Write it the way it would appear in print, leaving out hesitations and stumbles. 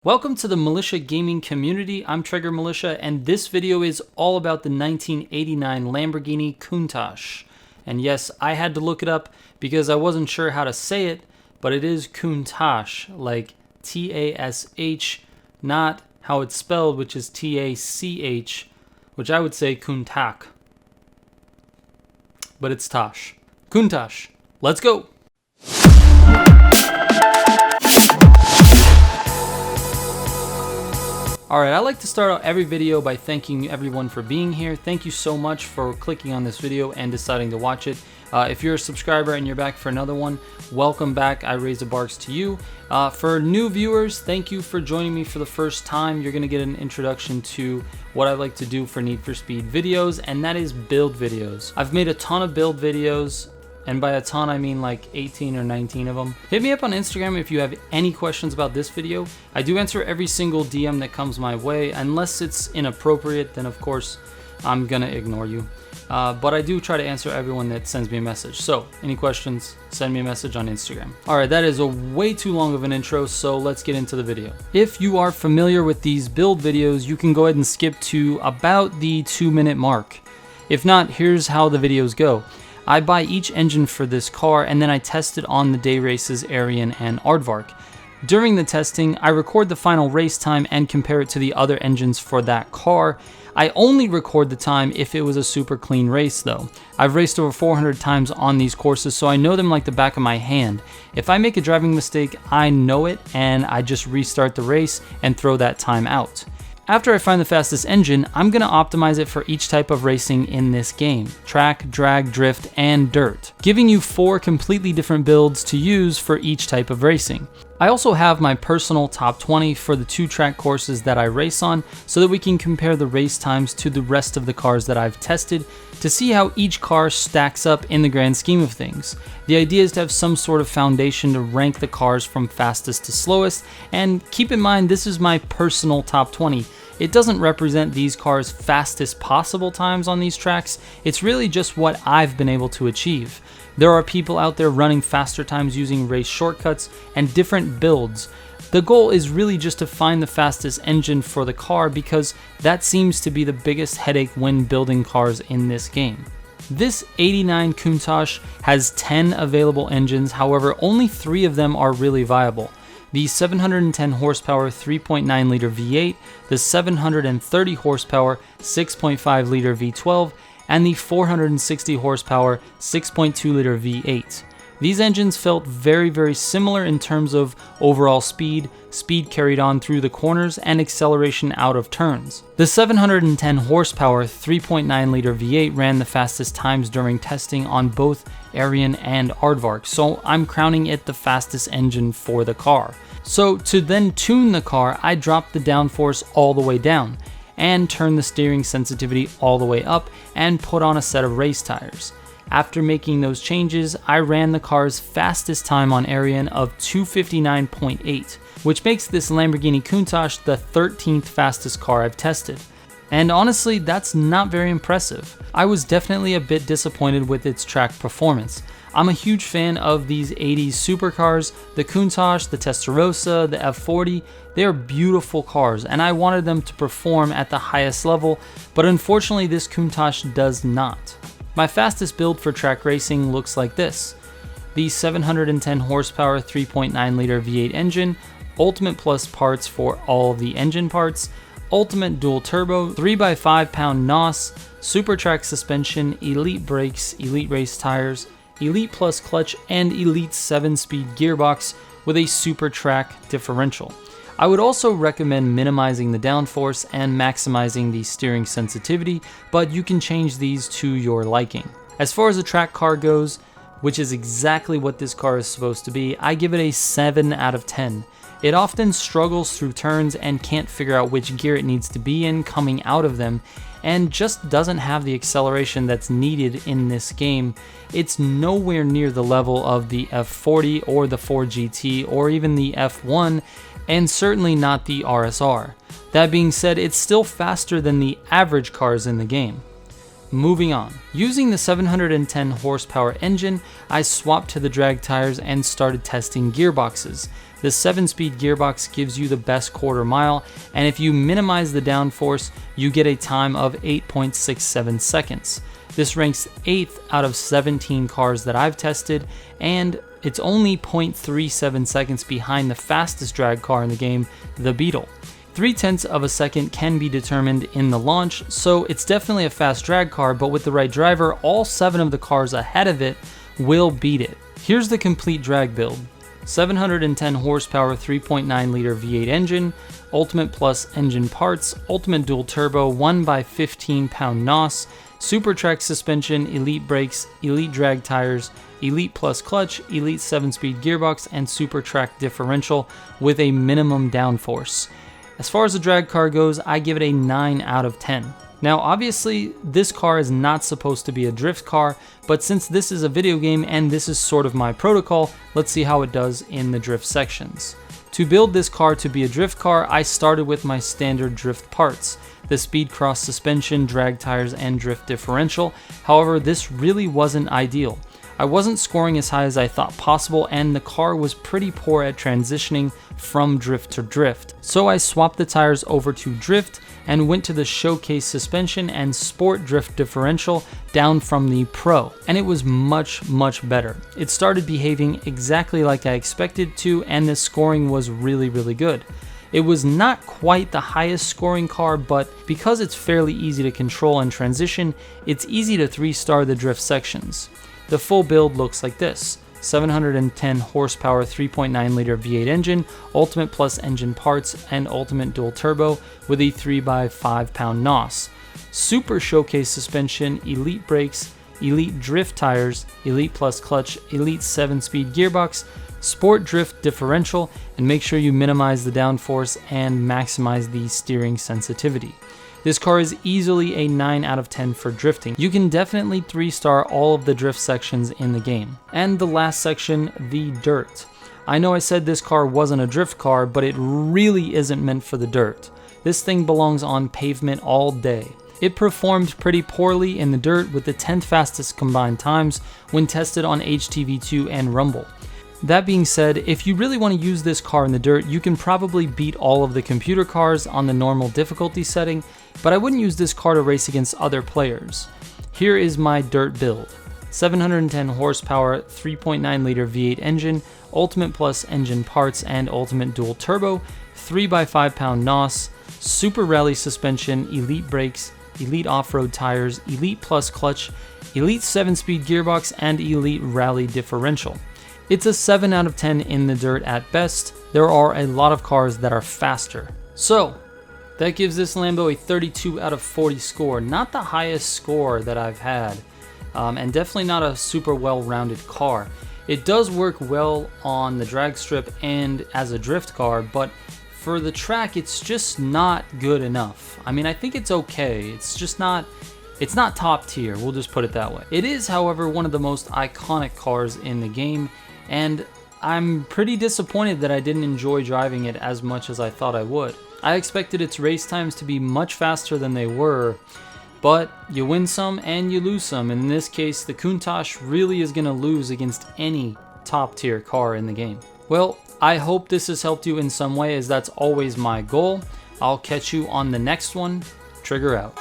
Welcome to the Militia Gaming Community. I'm Trigger Militia, and this video is all about the 1989 Lamborghini Countach. And yes, I had to look it up because I wasn't sure how to say it, but it is Countach, like T-A-S-H, not how it's spelled, which is T-A-C-H, which I would say Countach. But it's Tosh. Countach. Let's go! Alright, I like to start out every video by thanking everyone for being here. Thank you so much for clicking on this video and deciding to watch it. If you're a subscriber and you're back for another one, welcome back. I raise the barks to you. For new viewers, thank you for joining me for the first time. You're going to get an introduction to what I like to do for Need for Speed videos, and that is build videos. I've made a ton of build videos. And by a ton, I mean like 18 or 19 of them. Hit me up on Instagram if you have any questions about this video. I do answer every single DM that comes my way. Unless it's inappropriate, then of course, I'm gonna ignore you. But I do try to answer everyone that sends me a message. So, any questions, send me a message on Instagram. Alright, that is a way too long of an intro, so let's get into the video. If you are familiar with these build videos, you can go ahead and skip to about the 2-minute mark. If not, here's how the videos go. I buy each engine for this car and then I test it on the day races Aerion and Aarvark. During the testing, I record the final race time and compare it to the other engines for that car. I only record the time if it was a super clean race though. I've raced over 400 times on these courses, so I know them like the back of my hand. If I make a driving mistake, I know it and I just restart the race and throw that time out. After I find the fastest engine, I'm going to optimize it for each type of racing in this game: track, drag, drift, and dirt, giving you 4 completely different builds to use for each type of racing. I also have my personal top 20 for the 2 track courses that I race on so that we can compare the race times to the rest of the cars that I've tested to see how each car stacks up in the grand scheme of things. The idea is to have some sort of foundation to rank the cars from fastest to slowest, and keep in mind this is my personal top 20. It doesn't represent these cars' fastest possible times on these tracks, it's really just what I've been able to achieve. There are people out there running faster times using race shortcuts and different builds. The goal is really just to find the fastest engine for the car because that seems to be the biggest headache when building cars in this game. This 89 Countach has 10 available engines, however only 3 of them are really viable. The 710 horsepower 3.9 liter V8, the 730 horsepower 6.5 liter V12, and the 460 horsepower 6.2 liter V8. These engines felt very similar in terms of overall speed carried on through the corners, and acceleration out of turns. The 710 horsepower 3.9 liter V8 ran the fastest times during testing on both Aerion and Aarvark, so I'm crowning it the fastest engine for the car. So to then tune the car, I dropped the downforce all the way down and turned the steering sensitivity all the way up and put on a set of race tires. After making those changes, I ran the car's fastest time on Aerion of 2:59.8, which makes this Lamborghini Countach the 13th fastest car I've tested. And honestly, that's not very impressive. I was definitely a bit disappointed with its track performance. I'm a huge fan of these 80s supercars, the Countach, the Testarossa, the F40. They are beautiful cars and I wanted them to perform at the highest level, but unfortunately this Countach does not. My fastest build for track racing looks like this: the 710 horsepower 3.9 liter V8 engine, Ultimate Plus parts for all of the engine parts, Ultimate Dual Turbo, 3x5 pound NOS, Super Track suspension, Elite brakes, Elite race tires, Elite Plus clutch, and Elite 7-speed gearbox with a Super Track differential. I would also recommend minimizing the downforce and maximizing the steering sensitivity, but you can change these to your liking. As far as a track car goes, which is exactly what this car is supposed to be, I give it a 7 out of 10. It often struggles through turns and can't figure out which gear it needs to be in coming out of them, and just doesn't have the acceleration that's needed in this game. It's nowhere near the level of the F40 or the 4GT or even the F1, and certainly not the RSR. That being said, it's still faster than the average cars in the game. Moving on. Using the 710 horsepower engine, I swapped to the drag tires and started testing gearboxes. The 7-speed gearbox gives you the best quarter mile, and if you minimize the downforce, you get a time of 8.67 seconds. This ranks 8th out of 17 cars that I've tested, and it's only 0.37 seconds behind the fastest drag car in the game, the Beetle. 0.3 of a second can be determined in the launch, so it's definitely a fast drag car, but with the right driver, all 7 of the cars ahead of it will beat it. Here's the complete drag build. 710 horsepower 3.9 liter V8 engine, Ultimate Plus engine parts, Ultimate Dual Turbo 1x15 pound NOS, Super Track suspension, Elite brakes, Elite drag tires, Elite Plus clutch, Elite 7-speed gearbox, and Super Track differential with a minimum downforce. As far as the drag car goes, I give it a 9 out of 10. Now obviously this car is not supposed to be a drift car, but since this is a video game and this is sort of my protocol, let's see how it does in the drift sections. To build this car to be a drift car, I started with my standard drift parts, the speed cross suspension, drag tires, and drift differential. However, this really wasn't ideal. I wasn't scoring as high as I thought possible, and the car was pretty poor at transitioning from drift to drift. So I swapped the tires over to drift and went to the showcase suspension and sport drift differential down from the pro, and it was much better. It started behaving exactly like I expected to, and the scoring was really good. It was not quite the highest scoring car, but because it's fairly easy to control and transition, it's easy to 3-star the drift sections. The full build looks like this: 710 horsepower 3.9 liter V8 engine, Ultimate Plus engine parts, and Ultimate Dual Turbo with a 3x5 pound NOS. Super Showcase suspension, Elite brakes, Elite drift tires, Elite Plus clutch, Elite 7-speed gearbox, Sport drift differential, and make sure you minimize the downforce and maximize the steering sensitivity. This car is easily a 9 out of 10 for drifting. You can definitely 3-star all of the drift sections in the game. And the last section, the dirt. I know I said this car wasn't a drift car, but it really isn't meant for the dirt. This thing belongs on pavement all day. It performed pretty poorly in the dirt with the 10th fastest combined times when tested on HTV2 and Rumble. That being said, if you really want to use this car in the dirt, you can probably beat all of the computer cars on the normal difficulty setting, but I wouldn't use this car to race against other players. Here is my dirt build: 710 horsepower 3.9 liter V8 engine, Ultimate Plus engine parts and Ultimate Dual Turbo, 3x5 pound NOS, Super Rally suspension, Elite brakes, Elite off-road tires, Elite Plus clutch, Elite 7-speed gearbox, and Elite Rally differential. It's a 7 out of 10 in the dirt at best. There are a lot of cars that are faster. So that gives this Lambo a 32 out of 40 score. Not the highest score that I've had, and definitely not a super well-rounded car. It does work well on the drag strip and as a drift car, but for the track, it's just not good enough. I mean, I think it's okay. It's just not, it's not top tier, we'll just put it that way. It is, however, one of the most iconic cars in the game, and I'm pretty disappointed that I didn't enjoy driving it as much as I thought I would. I expected its race times to be much faster than they were, but you win some and you lose some. In this case, the Countach really is going to lose against any top tier car in the game. Well, I hope this has helped you in some way, as that's always my goal. I'll catch you on the next one. Trigger out.